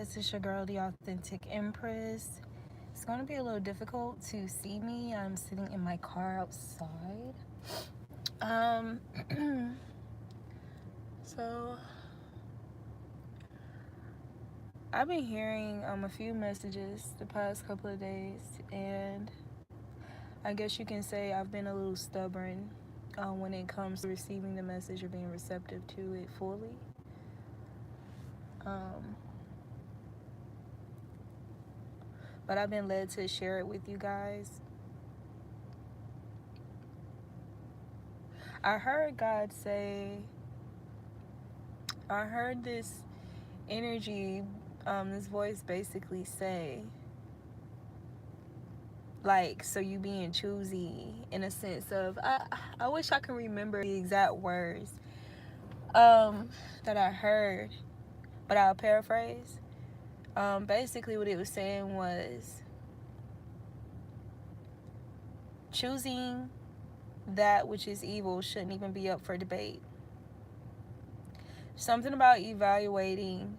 guys, it's your girl, the Authentic Empress. It's going to be a little difficult to see me. I'm sitting in my car outside. Um, so I've been hearing a few messages the past couple of days, and I guess you can say I've been a little stubborn when it comes to receiving the message or being receptive to it fully. Um, but I've been led to share it with you guys. I heard God say, I heard this energy, this voice basically say, like, so you being choosy in a sense of, I wish I can remember the exact words that I heard, but I'll paraphrase. Basically, what it was saying was choosing that which is evil shouldn't even be up for debate. Something about evaluating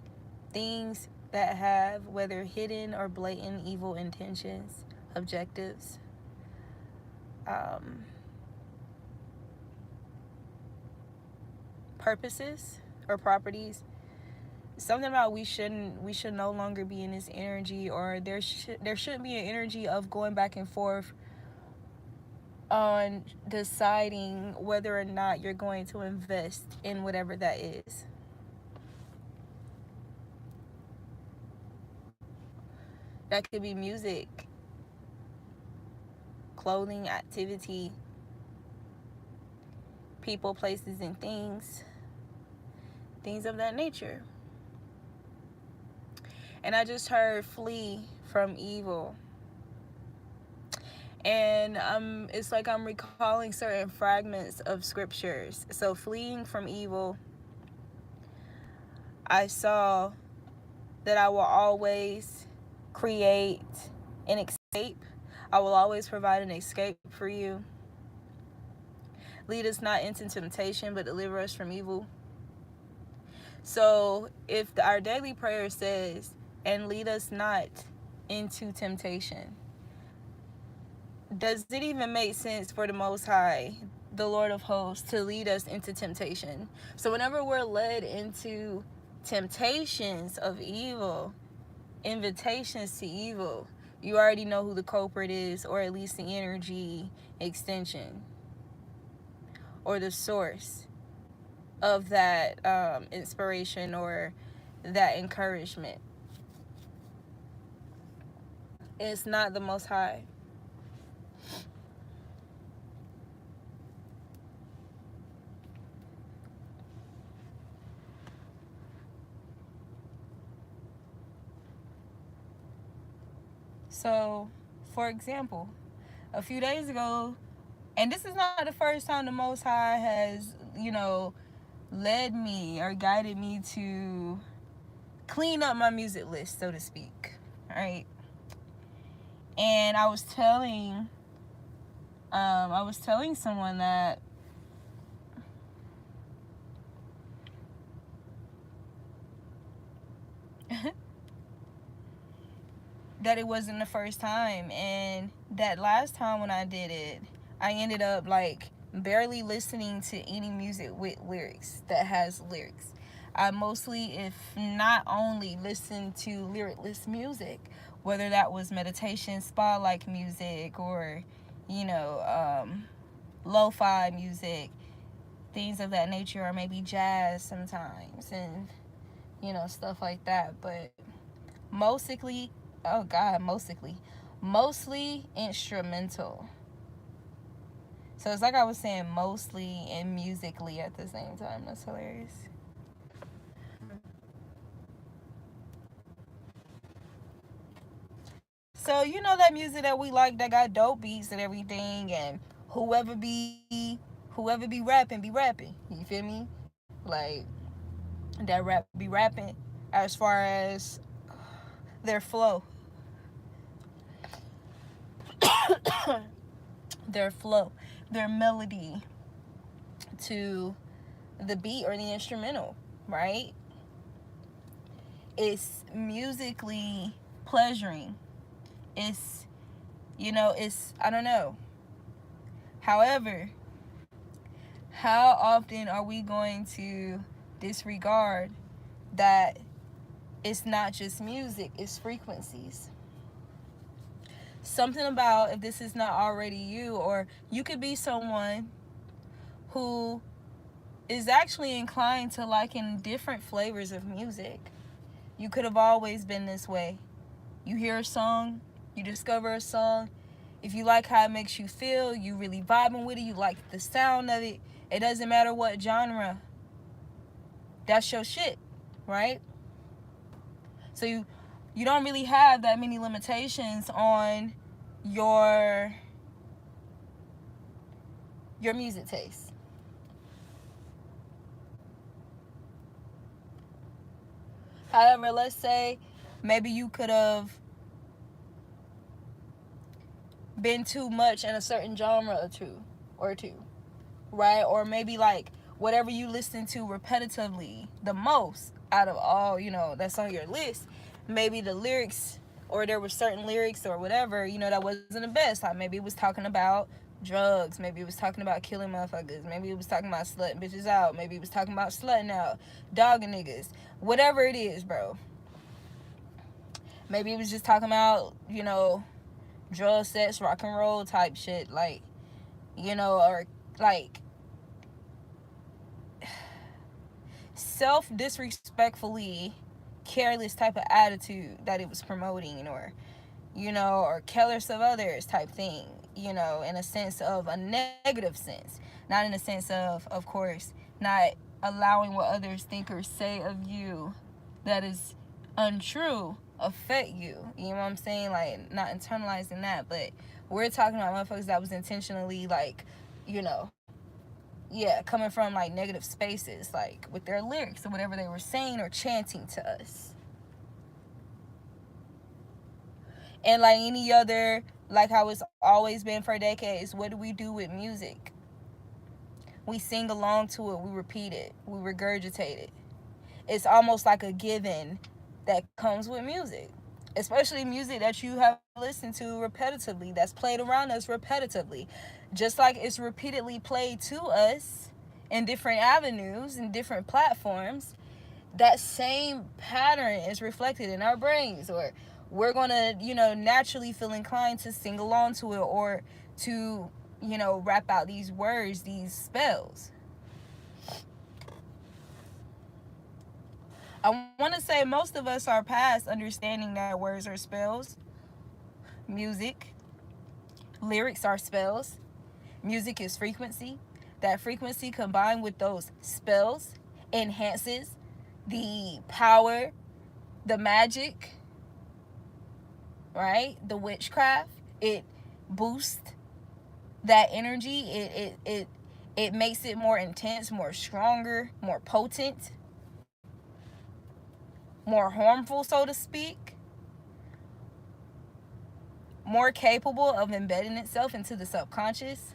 things that have whether hidden or blatant evil intentions, objectives, purposes or properties. Something about we should no longer be in this energy, or there shouldn't be an energy of going back and forth on deciding whether or not you're going to invest in whatever that is. That could be music, clothing, activity, people, places, and things of that nature. And I just heard flee from evil. And it's like I'm recalling certain fragments of scriptures. So fleeing from evil, I saw that I will always create an escape. I will always provide an escape for you. Lead us not into temptation, but deliver us from evil. So if our daily prayer says, and lead us not into temptation, does it even make sense for the Most High, the Lord of hosts, to lead us into temptation? So whenever we're led into temptations of evil, invitations to evil, you already know who the culprit is, or at least the energy extension or the source of that inspiration or that encouragement. It's not the Most High. So, for example, a few days ago, and this is not the first time the Most High has, led me or guided me to clean up my music list, so to speak, right? And I was telling someone that that it wasn't the first time, and that last time when I did it, I ended up like barely listening to any music with lyrics that has lyrics. I mostly, if not only, listened to lyricless music, whether that was meditation spa like music or lo-fi music, things of that nature, or maybe jazz sometimes, and stuff like that. But mostly, oh god, mostly instrumental. So it's like I was saying mostly and musically at the same time. That's hilarious. So that music that we like that got dope beats and everything, and whoever be rapping be rapping. You feel me? Like that rap be rapping as far as their flow, their flow, their melody to the beat or the instrumental, right? It's musically pleasuring. It's, it's, I don't know. However, how often are we going to disregard that it's not just music, it's frequencies? Something about, if this is not already you, or you could be someone who is actually inclined to liking different flavors of music. You could have always been this way. You hear a song, you discover a song. If you like how it makes you feel, you really vibing with it, you like the sound of it. It doesn't matter what genre. That's your shit, right? So you don't really have that many limitations on your music taste. However, let's say maybe you could have been too much in a certain genre or two, right? Or maybe like whatever you listen to repetitively the most out of all, that's on your list, maybe the lyrics, or there were certain lyrics or whatever, that wasn't the best. Like maybe it was talking about drugs, maybe it was talking about killing motherfuckers, maybe it was talking about slutting bitches out, maybe it was talking about slutting out, dogging niggas, whatever it is, bro. Maybe it was just talking about, drug, sex, rock and roll type shit, like, or like self-disrespectfully careless type of attitude that it was promoting, or or careless of others type thing, in a sense of a negative sense, not in a sense of course, not allowing what others think or say of you that is untrue affect you. You know what I'm saying? Like, not internalizing that, but we're talking about motherfuckers that was intentionally, like, coming from like negative spaces, like with their lyrics or whatever they were saying or chanting to us. And like any other, like how it's always been for decades, what do we do with music? We sing along to it, we repeat it, we regurgitate it. It's almost like a given that comes with music, especially music that you have listened to repetitively, that's played around us repetitively, just like it's repeatedly played to us in different avenues and different platforms. That same pattern is reflected in our brains, or we're gonna naturally feel inclined to sing along to it, or to rap out these words, these spells. I want to say most of us are past understanding that words are spells. Music, lyrics are spells. Music is frequency. That frequency combined with those spells enhances the power, the magic, right? The witchcraft. It boosts that energy. It makes it more intense, more stronger, more potent, more harmful, so to speak, more capable of embedding itself into the subconscious.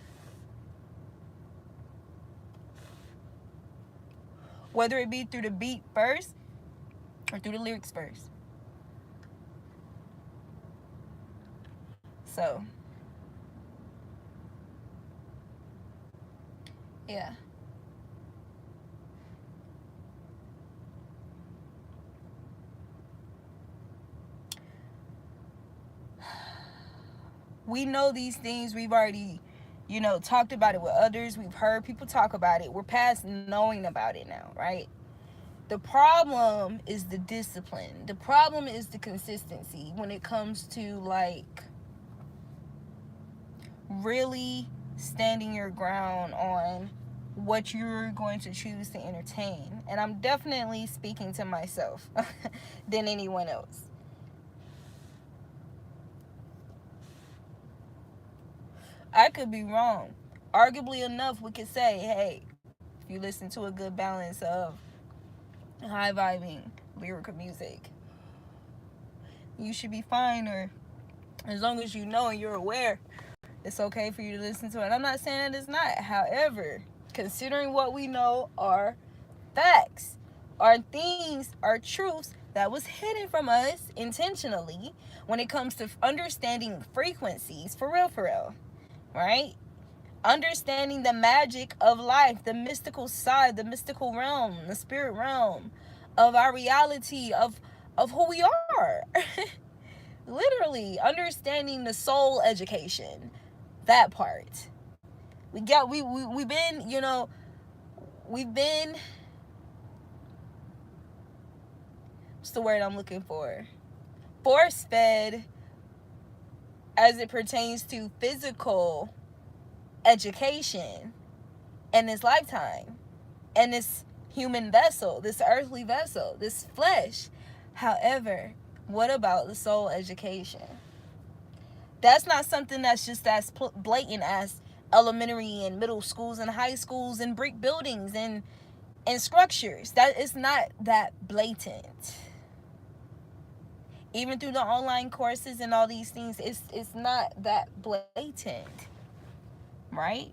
Whether it be through the beat first or through the lyrics first. So, yeah. We know these things. We've already, talked about it with others. We've heard people talk about it. We're past knowing about it now, right? The problem is the discipline. The problem is the consistency when it comes to, like, really standing your ground on what you're going to choose to entertain. And I'm definitely speaking to myself than anyone else. I could be wrong. Arguably enough, we could say, hey, if you listen to a good balance of high vibing lyrical music, you should be fine. Or as long as you know and you're aware, it's okay for you to listen to it. I'm not saying that it's not. However, considering what we know are facts, are things, are truths that was hidden from us intentionally when it comes to understanding frequencies, for real, right? Understanding the magic of life, the mystical side, the mystical realm, the spirit realm of our reality, of who we are. Literally understanding the soul education, that part. We've been, we've been, what's the word I'm looking for? Force fed as it pertains to physical education in this lifetime, and this human vessel, this earthly vessel, this flesh. However, what about the soul education? That's not something that's just as blatant as elementary and middle schools and high schools and brick buildings and structures. That is not that blatant. Even through the online courses and all these things, it's not that blatant, right?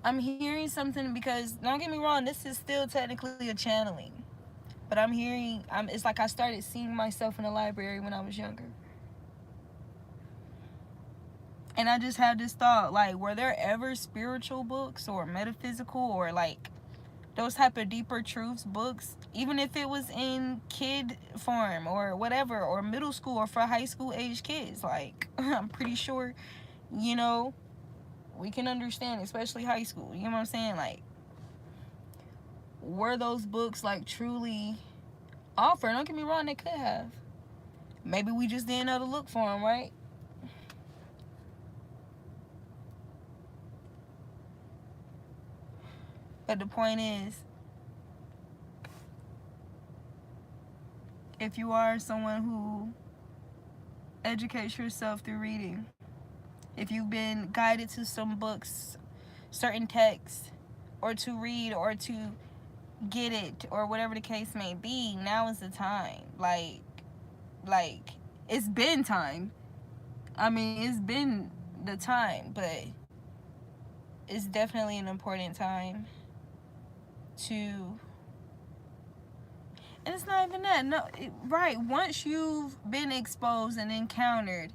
I'm hearing something, because don't get me wrong, this is still technically a channeling. But I'm hearing, it's like I started seeing myself in the library when I was younger. And I just had this thought, like, were there ever spiritual books or metaphysical or like those type of deeper truths books, even if it was in kid form or whatever, or middle school or for high school age kids? Like, I'm pretty sure, you know, we can understand, especially high school. You know what I'm saying? Like, were those books like truly offered? Don't get me wrong, they could have. Maybe we just didn't know to look for them, right? But the point is, if you are someone who educates yourself through reading, if you've been guided to some books, certain texts, or to read or to get it, or whatever the case may be, now is the time. Like it's been time. I mean, it's been the time, but it's definitely an important time to, and it's not even that. No, right. Once you've been exposed and encountered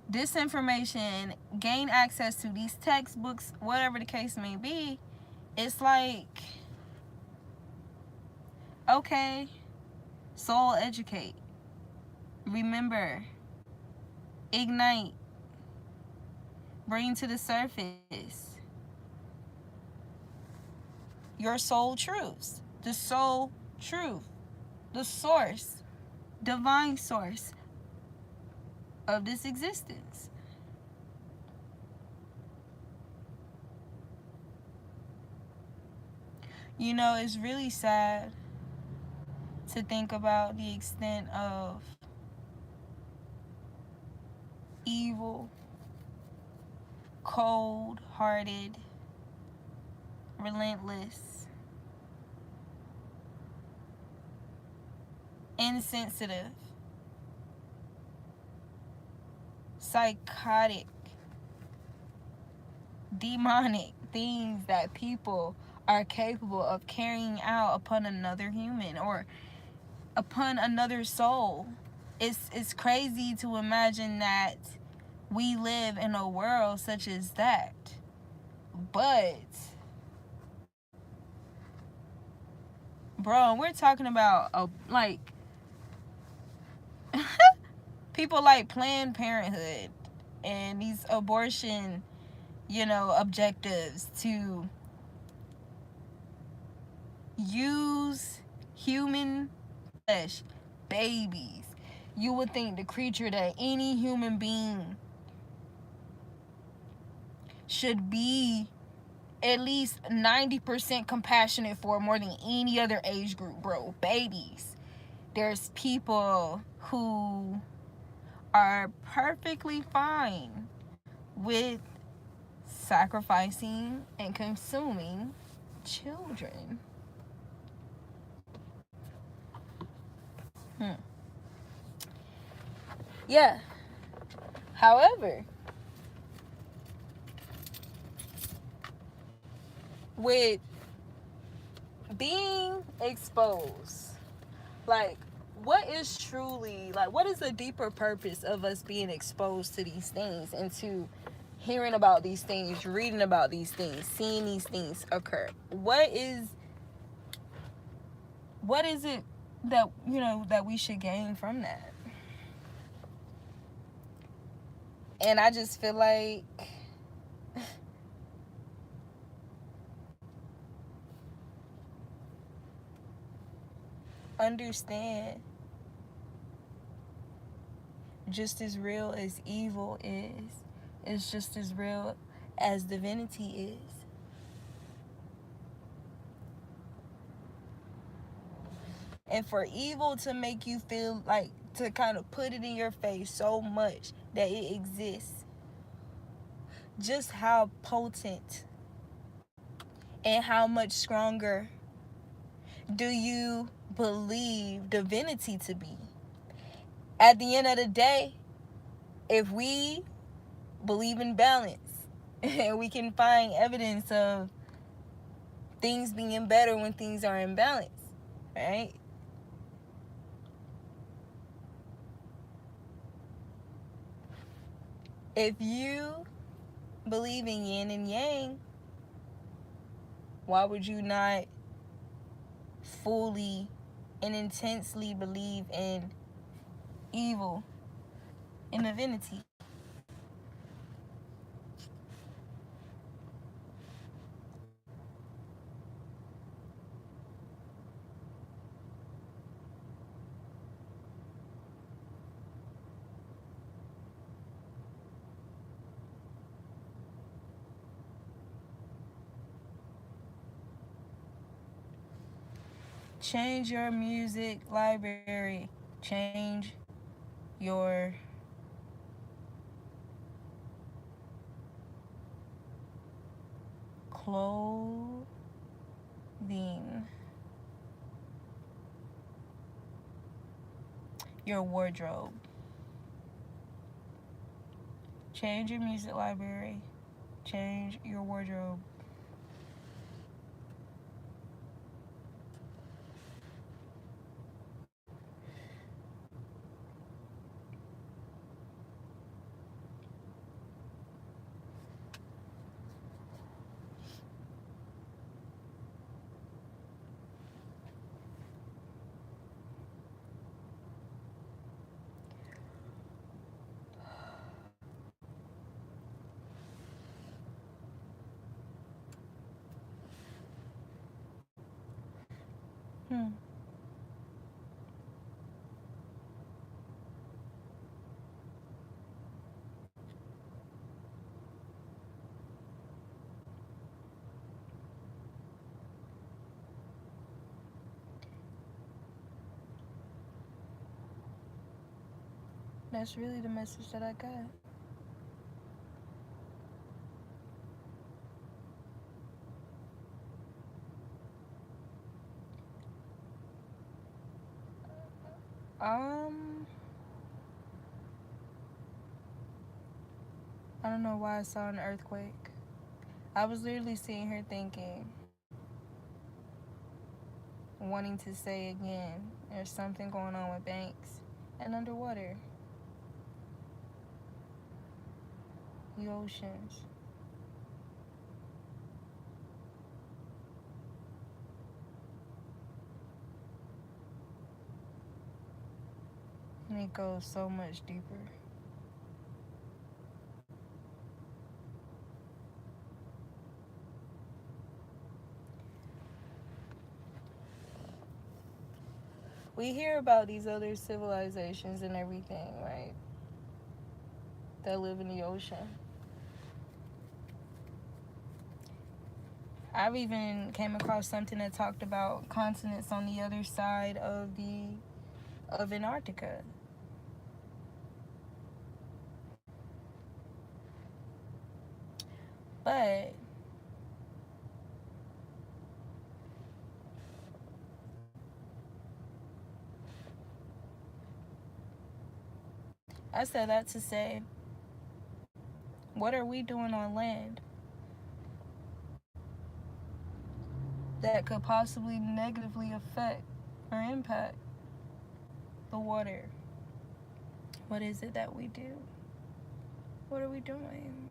this information, gain access to these textbooks, whatever the case may be, it's like, okay, soul educate, remember, ignite, bring to the surface your soul truths, the soul truth, the source, divine source of this existence. You know, it's really sad to think about the extent of evil, cold-hearted, relentless, insensitive, psychotic, demonic things that people are capable of carrying out upon another human or upon another soul. It's crazy to imagine that we live in a world such as that. But bro, we're talking about like people like Planned Parenthood and these abortion, objectives to use human flesh, babies. You would think the creature that any human being should be at least 90% compassionate for, more than any other age group, bro. Babies. There's people who are perfectly fine with sacrificing and consuming children. Yeah. However, with being exposed, like, what is truly, like, what is the deeper purpose of us being exposed to these things and to hearing about these things, reading about these things, seeing these things occur? What is it that, that we should gain from that? And I just feel like understand, just as real as evil is just as real as divinity is. And for evil to make you feel like, to kind of put it in your face so much that it exists, just how potent and how much stronger do you believe divinity to be? At the end of the day, if we believe in balance and we can find evidence of things being better when things are in balance, right? If you believe in yin and yang, why would you not fully and intensely believe in evil and divinity? Change your music library. Change your clothing. Your wardrobe. Change your music library. Change your wardrobe. That's really the message that I got. I don't know why I saw an earthquake. I was literally sitting here thinking, wanting to say again, there's something going on with banks and underwater. The oceans. And it goes so much deeper. We hear about these other civilizations and everything, right? That live in the ocean. I've even came across something that talked about continents on the other side of Antarctica. But I said that to say, what are we doing on land that could possibly negatively affect or impact the water? What is it that we do? What are we doing?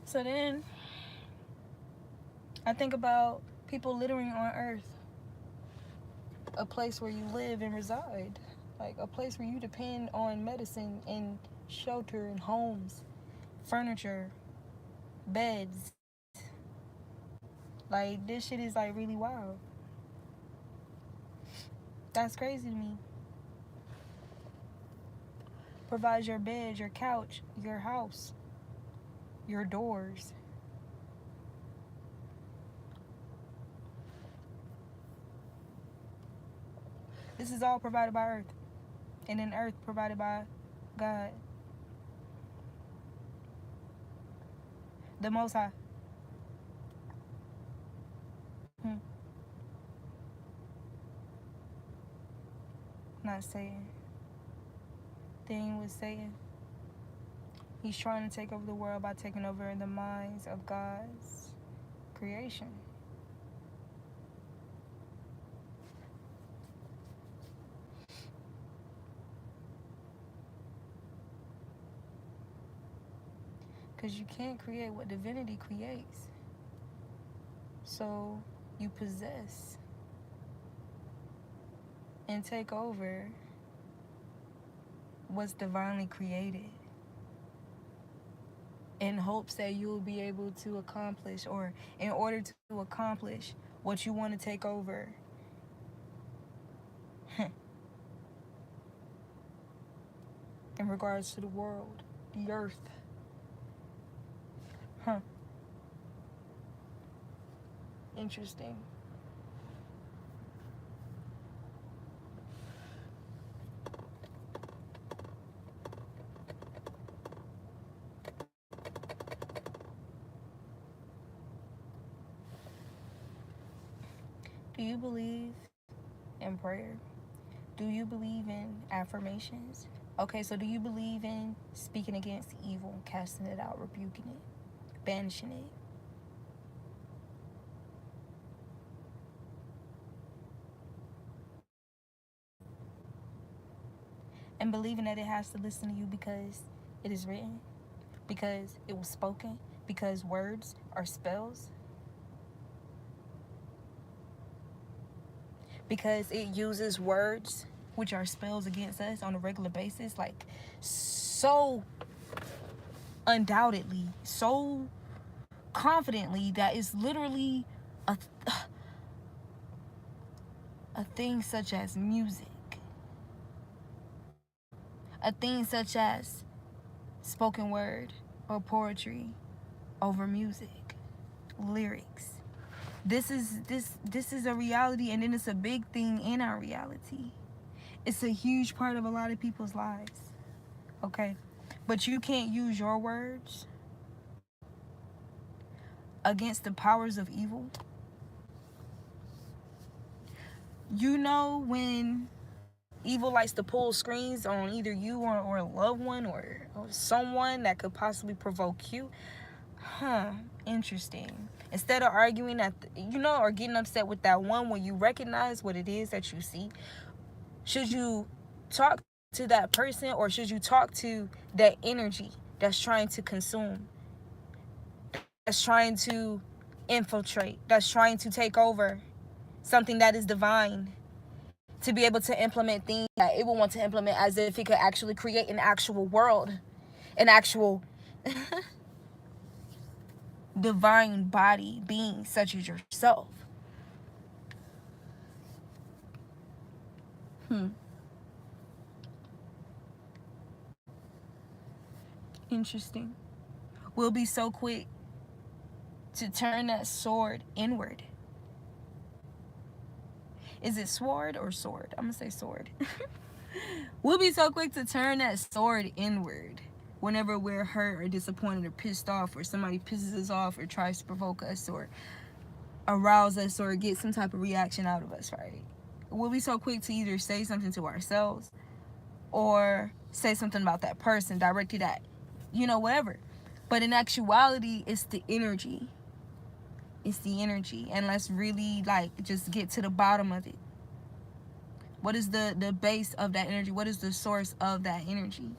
So then I think about people littering on earth, a place where you live and reside, like a place where you depend on medicine and shelter and homes, furniture, beds. Like, this shit is like really wild. That's crazy to me. Provides your bed, your couch, your house, your doors. This is all provided by earth. And then earth provided by God, the Most High. Not saying. Thing was saying. He's trying to take over the world by taking over the minds of God's creation. Because you can't create what divinity creates. So you possess and take over what's divinely created in hopes that you will be able to accomplish, or in order to accomplish what you want to take over. In regards to the world, the earth. Interesting. Do you believe in prayer? Do you believe in affirmations? Okay, so do you believe in speaking against evil, casting it out, rebuking it, banishing it? And believing that it has to listen to you because it is written, because it was spoken, because words are spells, because it uses words which are spells against us on a regular basis, like so undoubtedly, so confidently, that it's literally a thing such as music, a thing such as spoken word or poetry over music, lyrics. This is a reality, and then it's a big thing in our reality. It's a huge part of a lot of people's lives. Okay? But you can't use your words against the powers of evil. You know when evil likes to pull strings on either you or a loved one or someone that could possibly provoke you? Interesting. Instead of arguing or getting upset with that one, when you recognize what it is that you see, should you talk to that person, or should you talk to that energy that's trying to consume, that's trying to infiltrate, that's trying to take over something that is divine, to be able to implement things that it will want to implement, as if it could actually create an actual world, an actual divine body being such as yourself? Interesting. We'll be so quick to turn that sword inward. Is it sword or sword? I'm going to say sword. We'll be so quick to turn that sword inward whenever we're hurt or disappointed or pissed off, or somebody pisses us off or tries to provoke us or arouse us or get some type of reaction out of us, right? We'll be so quick to either say something to ourselves or say something about that person directed at, whatever. But in actuality, it's the energy. It's the energy. And let's really just get to the bottom of it. What is the base of that energy? What is the source of that energy?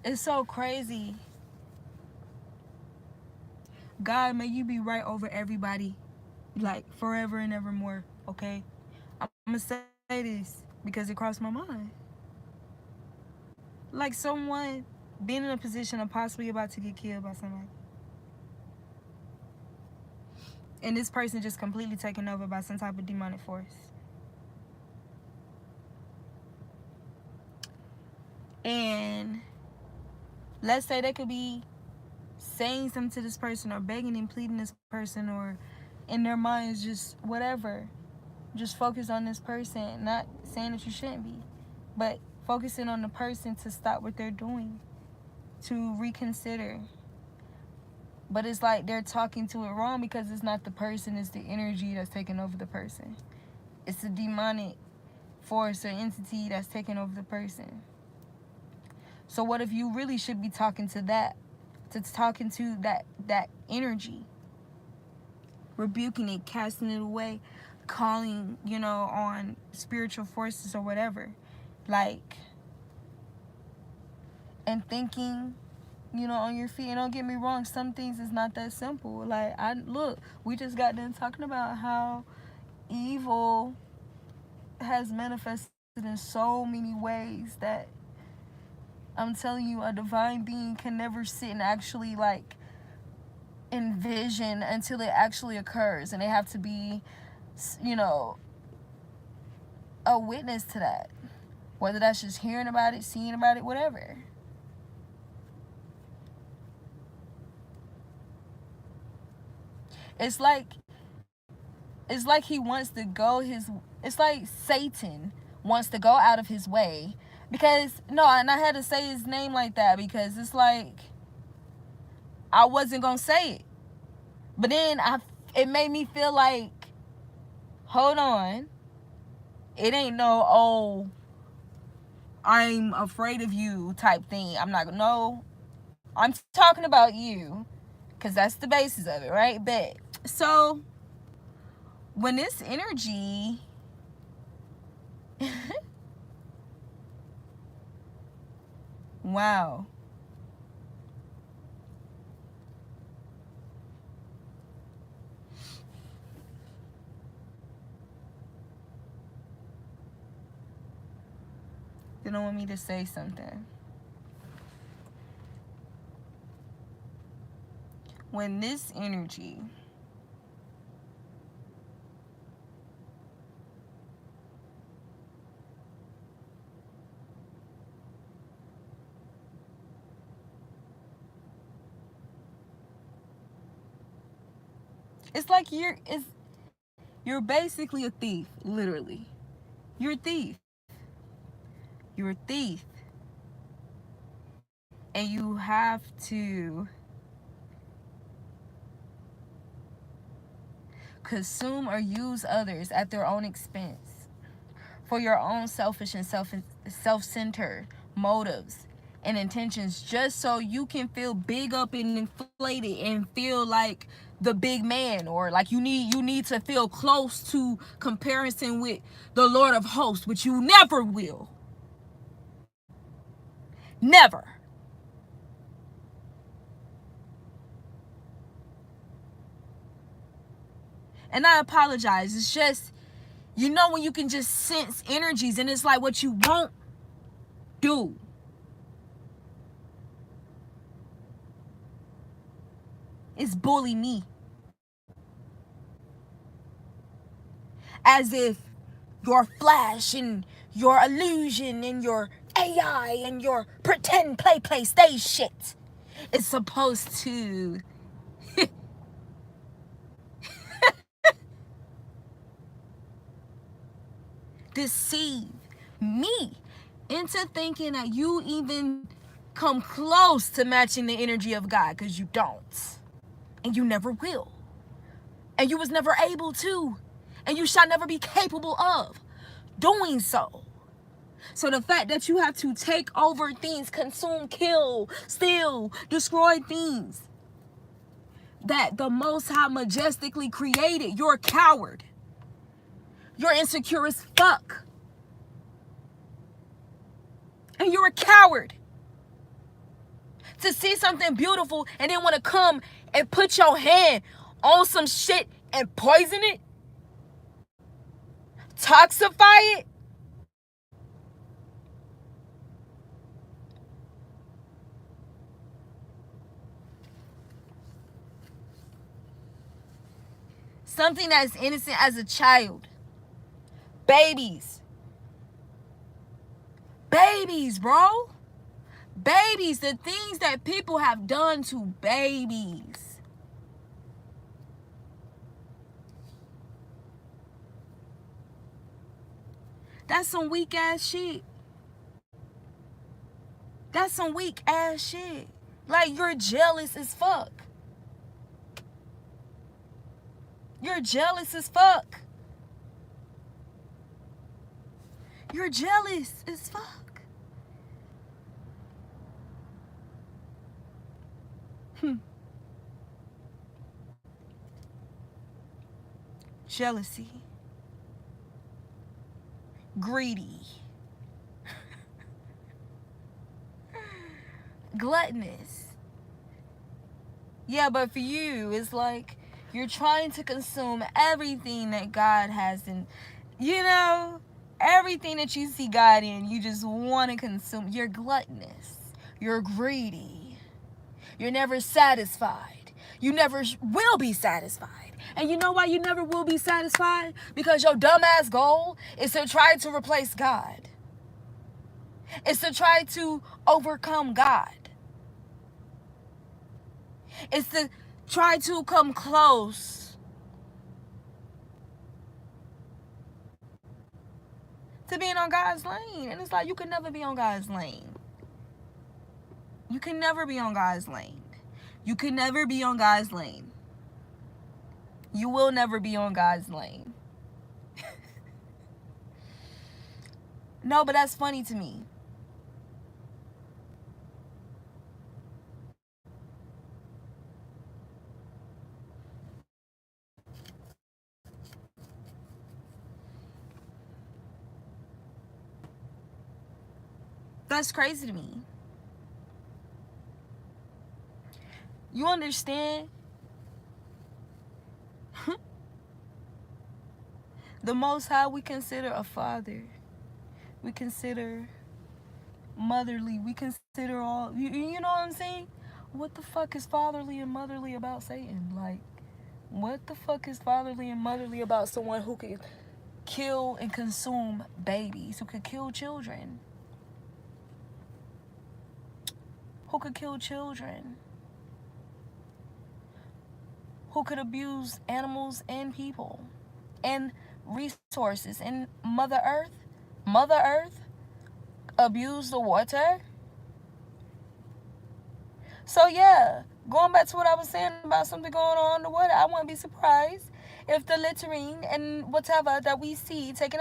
It's so crazy. God, may you be right over everybody, forever and evermore, okay? I'm going to say this because it crossed my mind. Like someone being in a position of possibly about to get killed by somebody. And this person just completely taken over by some type of demonic force. And let's say they could be saying something to this person or begging and pleading this person, or in their minds just whatever. Just focus on this person. Not saying that you shouldn't be, but focusing on the person to stop what they're doing, to reconsider. But it's like they're talking to it wrong because it's not the person, it's the energy that's taking over the person. It's a demonic force or entity that's taking over the person. So what if you really should be talking to that, that energy, rebuking it, casting it away, calling, on spiritual forces or whatever, and thinking, on your feet. And don't get me wrong, some things is not that simple. We just got done talking about how evil has manifested in so many ways that I'm telling you, a divine being can never sit and actually envision until it actually occurs, and they have to be, a witness to that, whether that's just hearing about it, seeing about it, whatever. It's like he wants to go it's like Satan wants to go out of his way, because and I had to say his name like that because it's like I wasn't gonna say it, but then it made me feel like, hold on, it ain't no I'm afraid of you type thing. I'm talking about you, because that's the basis of it, right? But so when this energy wow, they don't want me to say something. When this energy it's like you're basically a thief, literally. You're a thief. You're a thief. And you have to consume or use others at their own expense for your own selfish and self-centered motives and intentions, just so you can feel big up and inflated and feel like the big man, or like you need to feel close to comparison with the Lord of Hosts, which you never will. Never. And I apologize. It's just, when you can just sense energies, and it's like what you won't do. It's bully me. as if your flash and your illusion and your AI and your pretend play stage shit is supposed to deceive me into thinking that you even come close to matching the energy of God, because you don't, and you never will, and you was never able to, and you shall never be capable of doing so. So the fact that you have to take over things, consume, kill, steal, destroy things that the Most High majestically created, you're a coward. You're insecure as fuck. And you're a coward. To see something beautiful and then want to come and put your hand on some shit and poison it, toxify it. Something that's innocent as a child. Babies. Babies, bro. Babies. The things that people have done to babies. That's some weak ass shit. That's some weak ass shit. Like, you're jealous as fuck. You're jealous as fuck. You're jealous as fuck. Jealousy. Greedy. Gluttonous. Yeah, but for you, it's like you're trying to consume everything that God has in, everything that you see God in, you just want to consume. You're gluttonous. You're greedy. You're never satisfied. You never will be satisfied. And you know why you never will be satisfied? Because your dumbass goal is to try to replace God. It's to try to overcome God. It's to try to come close to being on God's lane. And it's like, you can never be on God's lane. You can never be on God's lane. You can never be on God's lane. You will never be on God's lane. No, but that's funny to me. That's crazy to me. You understand? The Most High we consider a father. We consider motherly. We consider all, you know what I'm saying? What the fuck is fatherly and motherly about Satan? Like, what the fuck is fatherly and motherly about someone who could kill and consume babies, who could kill children? Who could kill children? Who could abuse animals and people and resources and Mother Earth? Mother Earth abuse the water. So yeah, going back to what I was saying about something going on in the water, I wouldn't be surprised if the littering and whatever that we see taking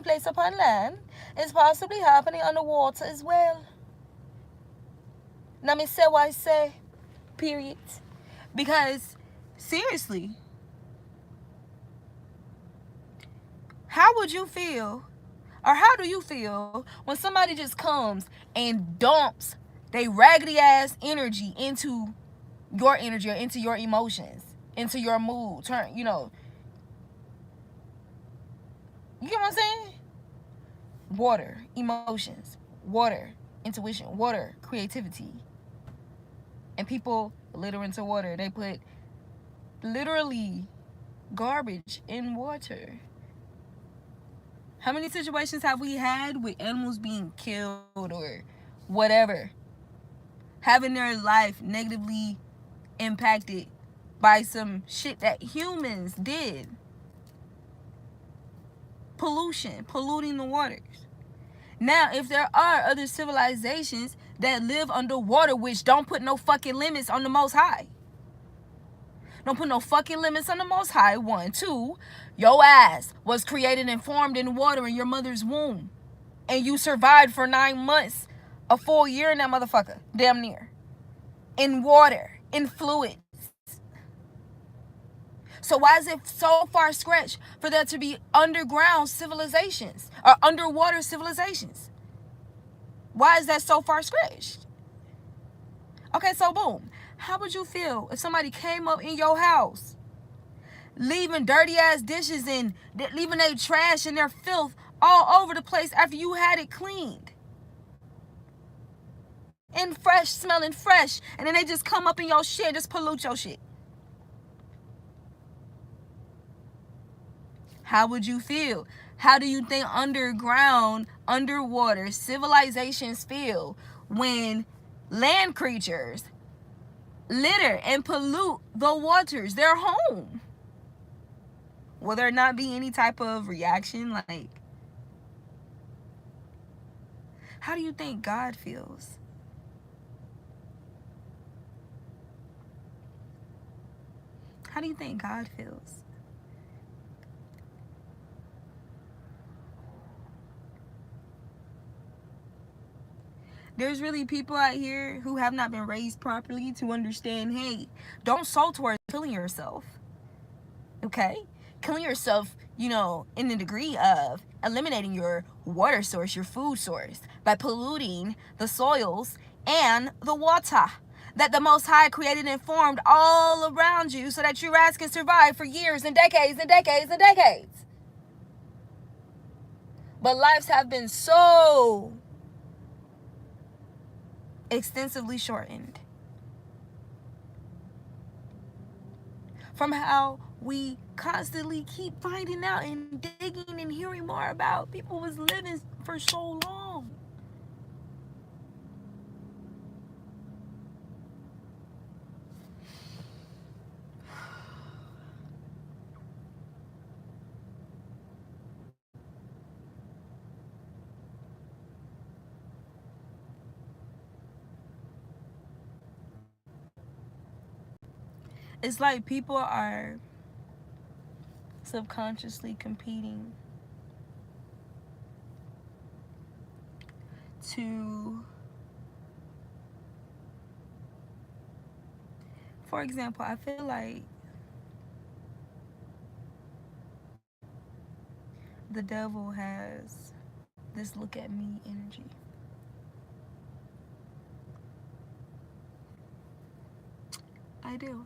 place upon land is possibly happening underwater as well. Let me say what I say, period. Because seriously, how would you feel, or how do you feel when somebody just comes and dumps they raggedy ass energy into your energy or into your emotions, into your mood? You get what I'm saying? Water, emotions, water, intuition, water, creativity. And people litter into water. They put literally garbage in water. How many situations have we had with animals being killed or whatever, having their life negatively impacted by some shit that humans did? Pollution, polluting the waters. Now, if there are other civilizations that live underwater which don't put no fucking limits on the Most High. Don't put no fucking limits on the Most High. 1, 2, your ass was created and formed in water in your mother's womb. And you survived for 9 months, a full year in that motherfucker. Damn near. In water, in fluids. So why is it so far-stretched for there to be underground civilizations or underwater civilizations? Why is that so far-stretched? Okay, so boom. How would you feel if somebody came up in your house, leaving dirty-ass dishes and leaving their trash and their filth all over the place after you had it cleaned? And fresh, smelling fresh. And then they just come up in your shit and just pollute your shit. How would you feel? How do you think underground, underwater civilizations feel when land creatures litter and pollute the waters, their home? Will there not be any type of reaction? Like, how do you think God feels? How do you think God feels? There's really people out here who have not been raised properly to understand, hey, don't soul towards killing yourself. Okay? Killing yourself, in the degree of eliminating your water source, your food source, by polluting the soils and the water that the Most High created and formed all around you so that your ass can survive for years and decades and decades and decades. But lives have been so extensively shortened from how we constantly keep finding out and digging and hearing more about people was living for so long. It's like people are subconsciously competing to, for example, I feel like the devil has this look at me energy. I do.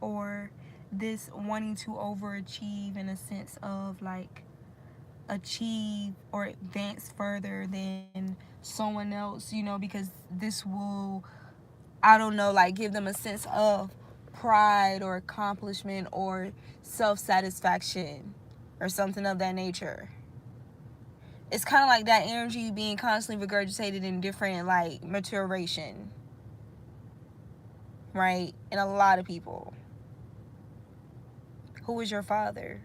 Or this wanting to overachieve in a sense of like achieve or advance further than someone else, because this will, I don't know, like give them a sense of pride or accomplishment or self-satisfaction or something of that nature. It's kind of like that energy being constantly regurgitated in different like maturation, right? In a lot of people. Who is your father?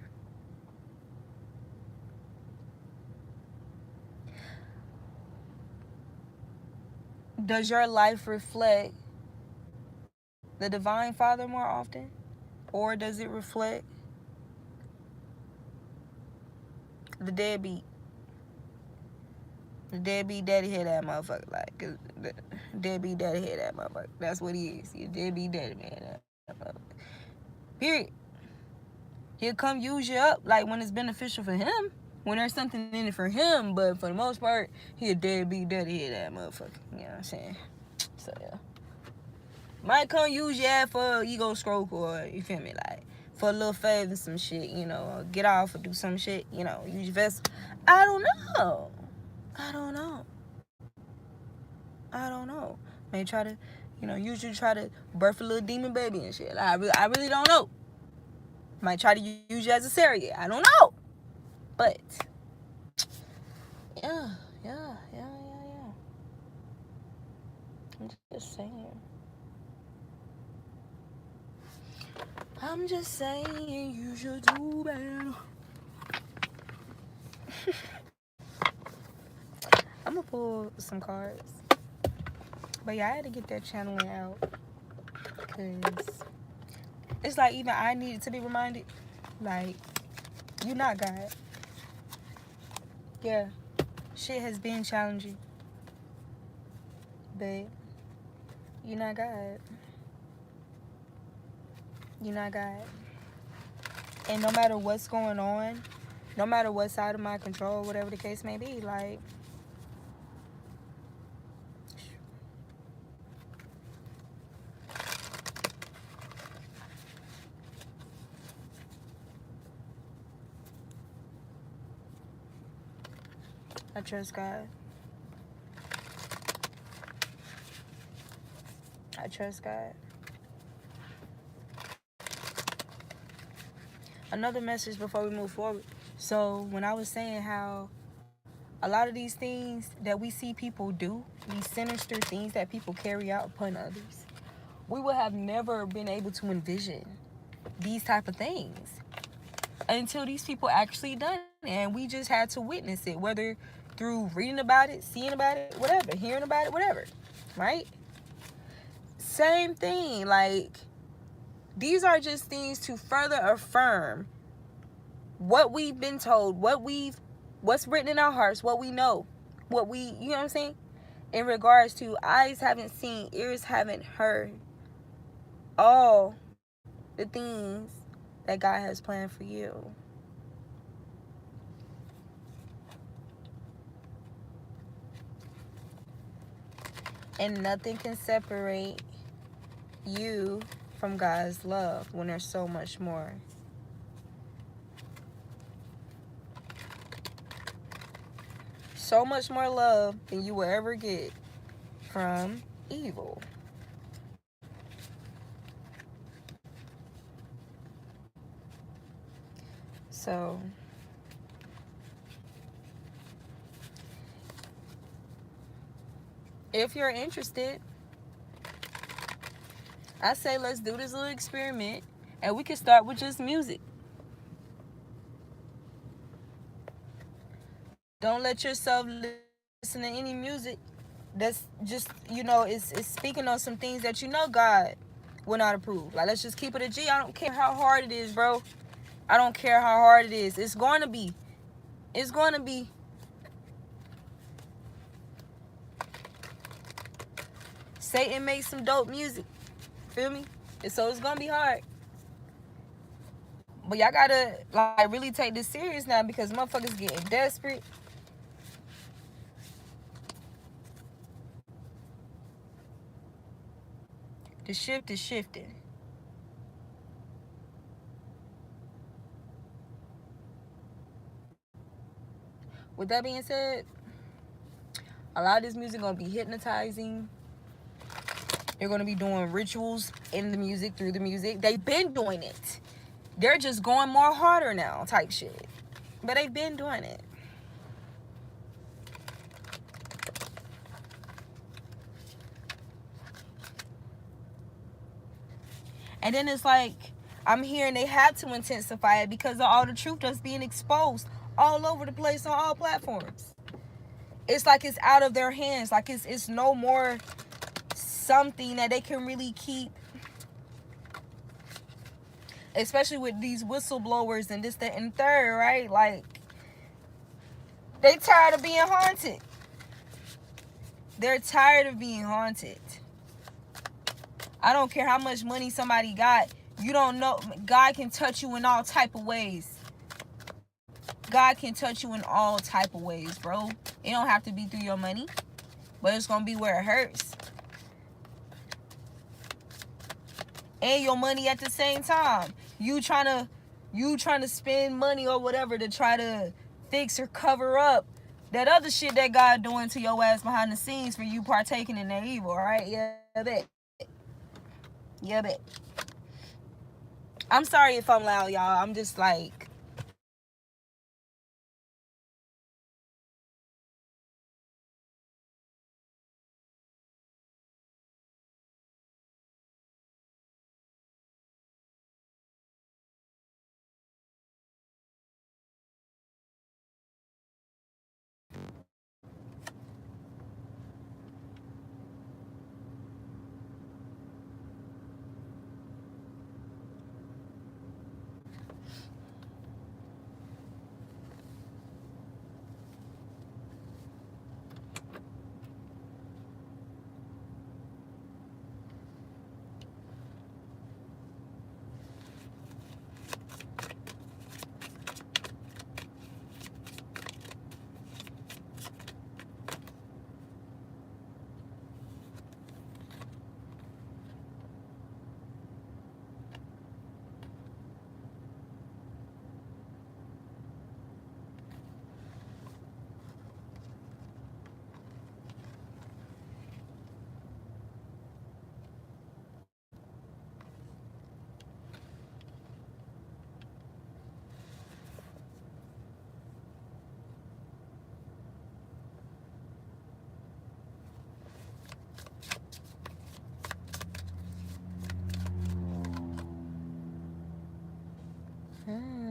Does your life reflect the divine father more often? Or does it reflect the deadbeat? The deadbeat daddy head that motherfucker. Like, the deadbeat daddy head that motherfucker. That's what he is. He a deadbeat daddy man. That motherfucker. Period. He'll come use you up like when it's beneficial for him. When there's something in it for him. But for the most part, he a deadbeat daddy head that motherfucker. You know what I'm saying? So, yeah. Might come use your ass for ego stroke or, you feel me, like, for a little favor, some shit, get off or do some shit, use your vessel. I don't know. May try to, You know, usually try to birth a little demon baby and shit. Like, I really don't know. Might try to use you as a surrogate. I don't know. But, yeah. I'm just saying. I'm just saying you should do better. I'm gonna pull some cards. But yeah, I had to get that channeling out. Because it's like even I needed to be reminded. Like, you're not God. Yeah. Shit has been challenging. But you're not God. You're not God. And no matter what's going on, no matter what side of my control, whatever the case may be, like, I trust God. I trust God. Another message before we move forward. So when I was saying how a lot of these things that we see people do, these sinister things that people carry out upon others, we would have never been able to envision these type of things until these people actually done it. And we just had to witness it, whether through reading about it, seeing about it, whatever, hearing about it, whatever, right? Same thing. Like, these are just things to further affirm what we've been told, what's written in our hearts, what we know, what we, you know what I'm saying? In regards to eyes haven't seen, ears haven't heard, all the things that God has planned for you. And nothing can separate you from God's love when there's so much more. So much more love than you will ever get from evil. So if you're interested, I say let's do this little experiment, and we can start with just music. Don't let yourself listen to any music that's just, you know, it's speaking on some things that you know God will not approve. Like, let's just keep it a G. I don't care how hard it is, bro. I don't care how hard it is. It's going to be. It's going to be. Satan makes some dope music. Feel me? And so it's going to be hard. But y'all got to, like, really take this serious now, because motherfuckers getting desperate. The shift is shifting. With that being said, a lot of this music going to be hypnotizing. They're going to be doing rituals in the music, through the music. They've been doing it. They're just going more harder now, type shit. But they've been doing it. And then it's like, I'm hearing they had to intensify it because of all the truth that's being exposed all over the place on all platforms. It's like it's out of their hands. Like it's no more something that they can really keep. Especially with these whistleblowers and this, that, and third, right? Like, they tired of being haunted. They're tired of being haunted. I don't care how much money somebody got. You don't know. God can touch you in all type of ways. God can touch you in all type of ways, bro. It don't have to be through your money, but it's gonna be where it hurts. And your money at the same time. You trying to spend money or whatever to try to fix or cover up that other shit that God doing to your ass behind the scenes for you partaking in that evil, all right? Yeah, that. Yeah, but I'm sorry if I'm loud, y'all. I'm just like, hmm.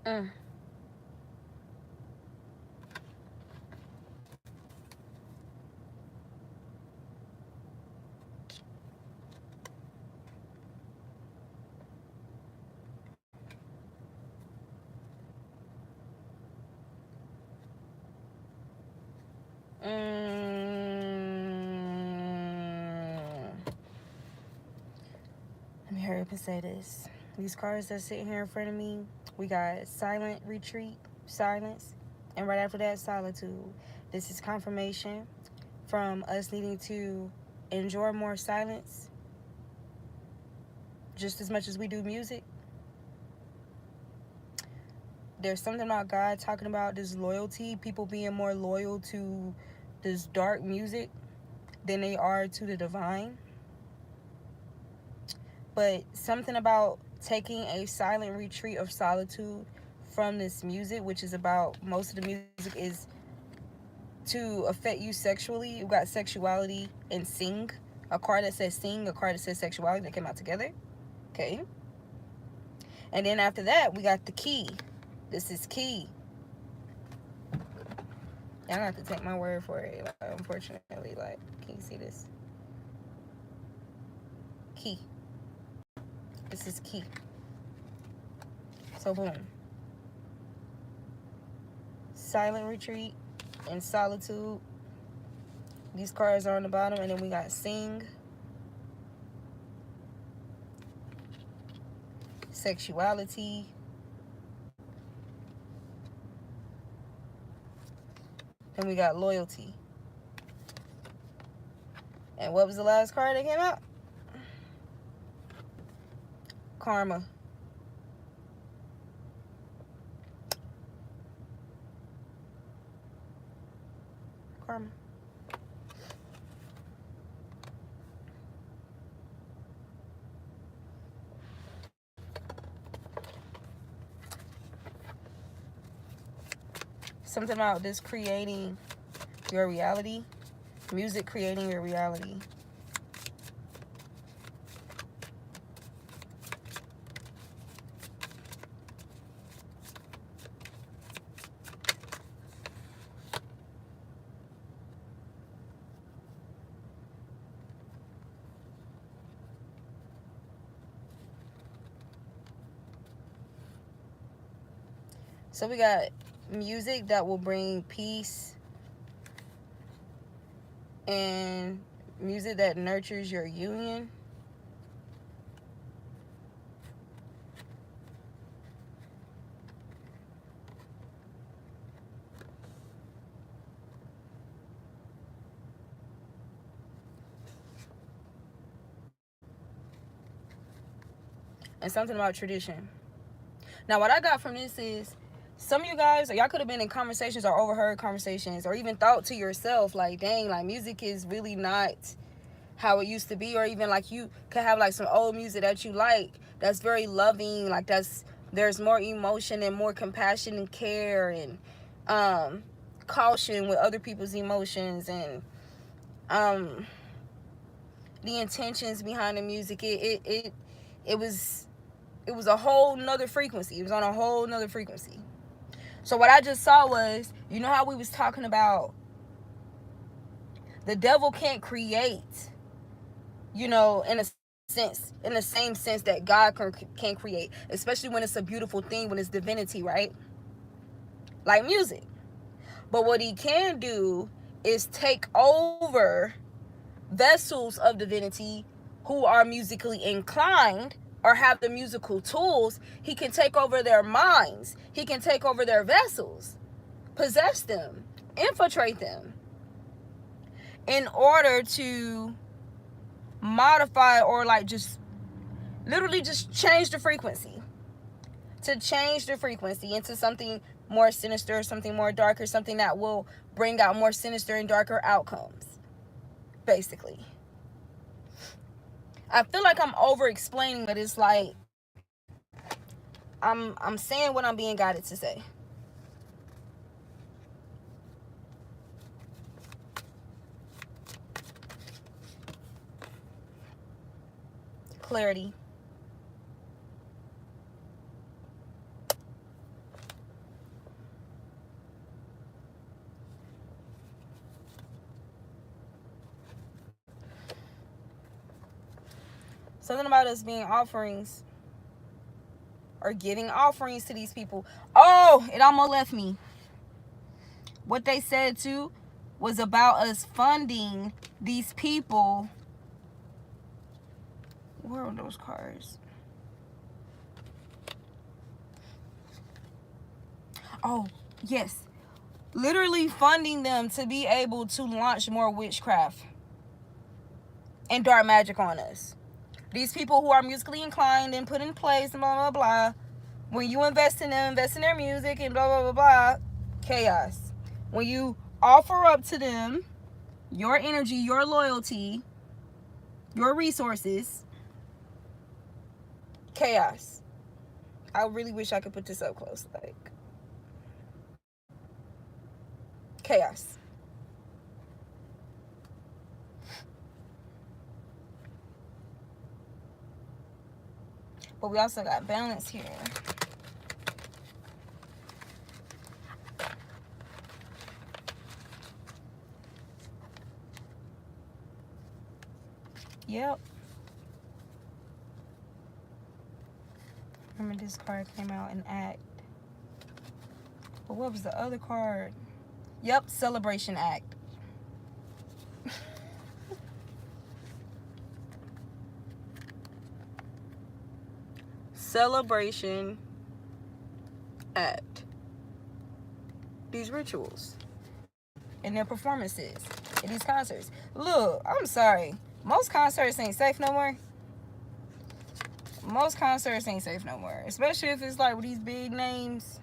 Mm. Let me hurry up and say this. These cards that sit here in front of me, we got silent retreat, silence, and right after that, solitude. This is confirmation from us needing to enjoy more silence just as much as we do music. There's something about God talking about this loyalty, people being more loyal to this dark music than they are to the divine. But something about taking a silent retreat of solitude from this music, which is about, most of the music is to affect you sexually. You got sexuality and sing. A card that says sing, a card that says sexuality, that came out together. Okay. And then after that, we got the key. This is key. Y'all have to take my word for it. Like, unfortunately, like, can you see this? Key. This is key. So boom. Silent retreat and solitude. These cards are on the bottom, and then we got sing, sexuality, and we got loyalty. And what was the last card that came out? Karma. Karma. Something about this creating your reality. Music creating your reality. So we got music that will bring peace, and music that nurtures your union. and something about tradition. Now, what I got from this is some of you guys, y'all could have been in conversations or overheard conversations or even thought to yourself, like, dang, like music is really not how it used to be. Or even like you could have like some old music that you like that's very loving, like there's more emotion and more compassion and care and caution with other people's emotions and the intentions behind the music. It was a whole nother frequency. It was on a whole nother frequency. So what I just saw was, you know how we was talking about the devil can't create, in a sense, in the same sense that God can create, especially when it's a beautiful thing, when it's divinity, right? Like music. But what he can do is take over vessels of divinity who are musically inclined or have the musical tools. He can take over their minds. He can take over their vessels, possess them, infiltrate them in order to modify or like just literally just change the frequency. To change the frequency into something more sinister, something more darker, something that will bring out more sinister and darker outcomes. Basically. I feel like I'm over explaining, but it's like I'm saying what I'm being guided to say. Clarity. Something about us being offerings or giving offerings to these people. Oh, it almost left me. What they said too was about us funding these people. Where are those cards? Oh, yes. Literally funding them to be able to launch more witchcraft and dark magic on us. These people who are musically inclined and put in place and blah, blah, blah. When you invest in them, invest in their music and blah, blah, blah, blah, chaos. When you offer up to them your energy, your loyalty, your resources, chaos. I really wish I could put this up close. Like, chaos. But we also got balance here. Yep. Remember this card came out in Act. But what was the other card? Yep, Celebration Act. Celebration Act. These rituals and their performances at these concerts. Look, I'm sorry. Most concerts ain't safe no more. Most concerts ain't safe no more. Especially if it's like with these big names.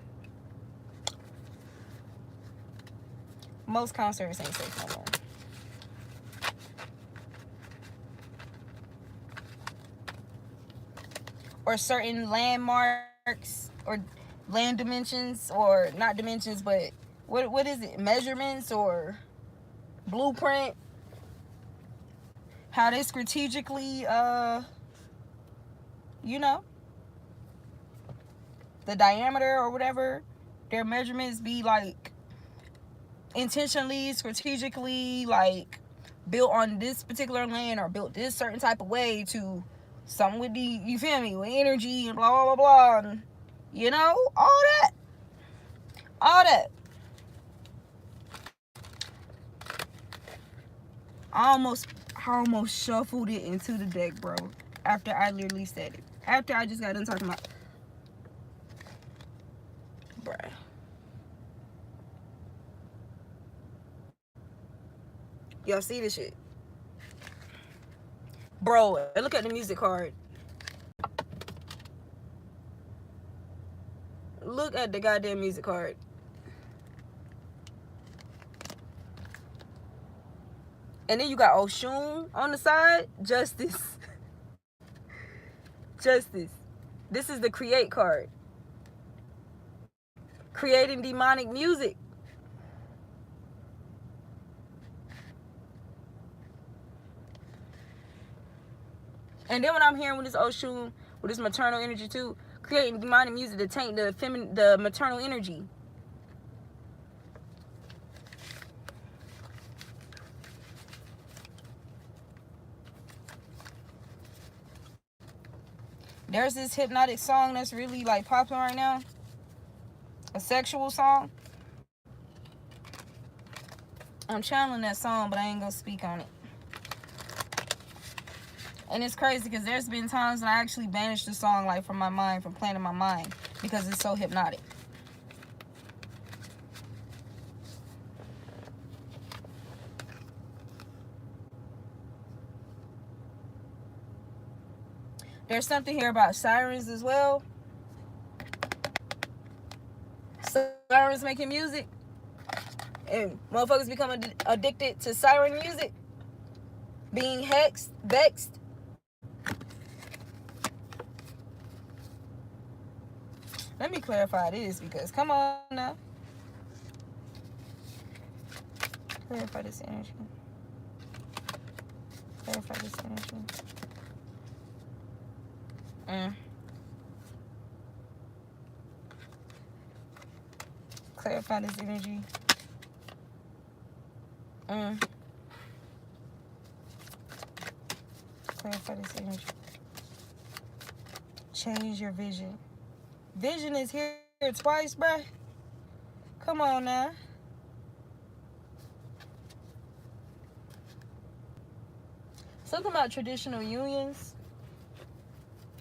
Most concerts ain't safe no more. Or certain landmarks or land dimensions, or not dimensions, but what is it? Measurements or blueprint. How they strategically the diameter or whatever, their measurements be like intentionally, strategically, like built on this particular land or built this certain type of way to something with the, you feel me, with energy and blah, blah, blah, blah. And, all that. All that. I almost shuffled it into the deck, bro. After I literally said it. After I just got done talking about, bruh. Y'all see this shit? Bro, look at the music card. Look at the goddamn music card. And then you got Oshun on the side. Justice. Justice. This is the create card. Creating demonic music. And then what I'm hearing with this Oshun, with this maternal energy too, creating demonic music to taint the maternal energy. There's this hypnotic song that's really like popular right now. A sexual song. I'm channeling that song, but I ain't gonna speak on it. And it's crazy because there's been times when I actually banished the song like from my mind, from playing in my mind, because it's so hypnotic. There's something here about sirens as well. Sirens making music. And motherfuckers become addicted to siren music. Being hexed, vexed. Let me clarify this because come on now. Clarify this energy. Clarify this energy. Clarify this energy. Clarify this energy. Change your vision. Vision is here twice, bruh. Come on now. Something about traditional unions.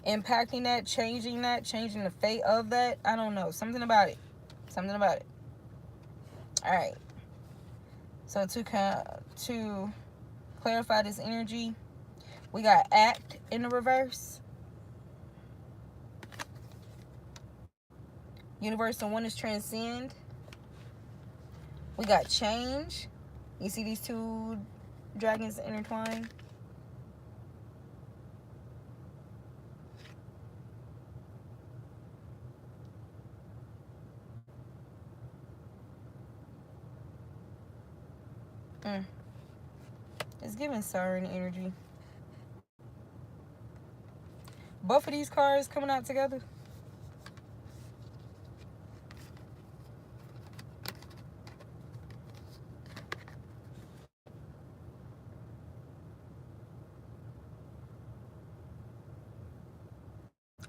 Impacting that, changing the fate of that. I don't know. Something about it. Something about it. Alright. So to clarify this energy, we got act in the reverse. Universe and oneness transcend. We got change. You see these two dragons intertwined? It's giving siren energy. Both of these cards coming out together.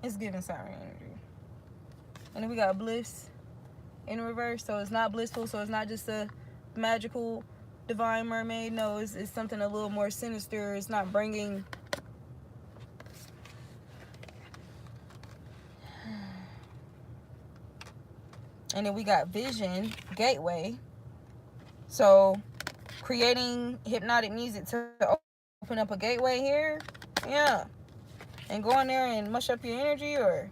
It's giving siren energy. And then we got bliss in reverse. So it's not blissful. So it's not just a magical divine mermaid. No, it's something a little more sinister. It's not bringing and then we got vision gateway. So creating hypnotic music to open up a gateway here. Yeah. And go in there and mush up your energy, or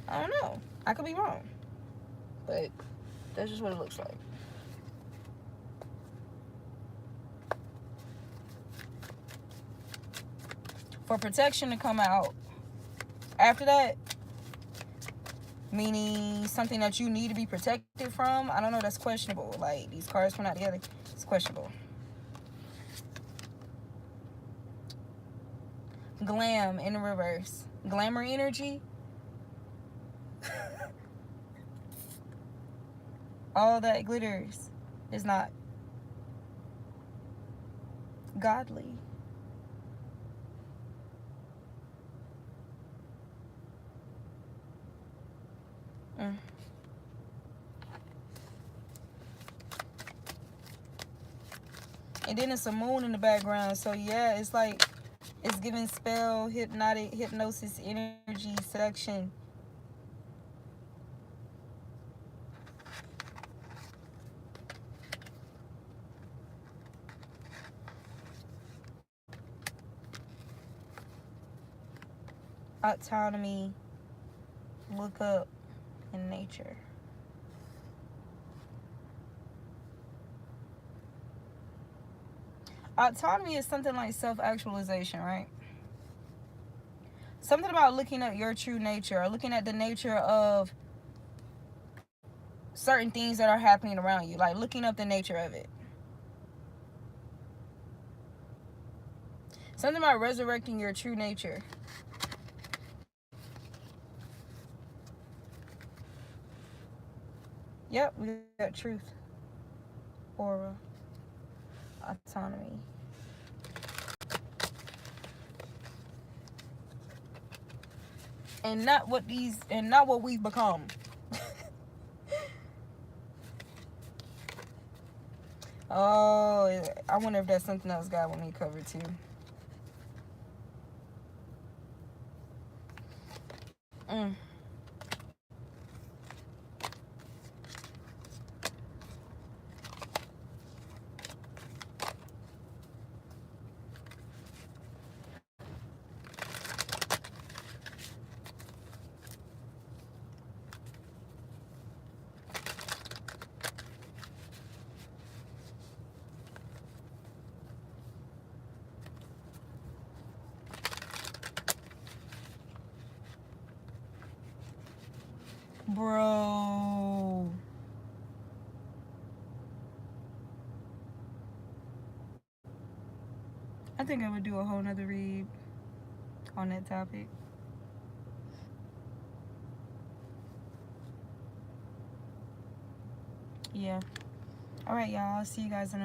I don't know. I could be wrong. But that's just what it looks like. For protection to come out after that, meaning something that you need to be protected from, I don't know, that's questionable. Like, these cards come out together, it's questionable. Glam in reverse. Glamour energy. All that glitters is not godly. And then it's a moon in the background. So yeah, it's like it's giving spell, hypnotic, hypnosis, energy, seduction. Autonomy. Look up in nature. Autonomy is something like self-actualization, right? Something about looking at your true nature, or looking at the nature of certain things that are happening around you, like looking up the nature of it. Something about resurrecting your true nature. Yep, we got truth, aura, autonomy. And not what we've become. Oh, I wonder if that's something else God want me to cover too. Bro. I think I would do a whole nother read on that topic. Yeah. All right, y'all. I'll see you guys in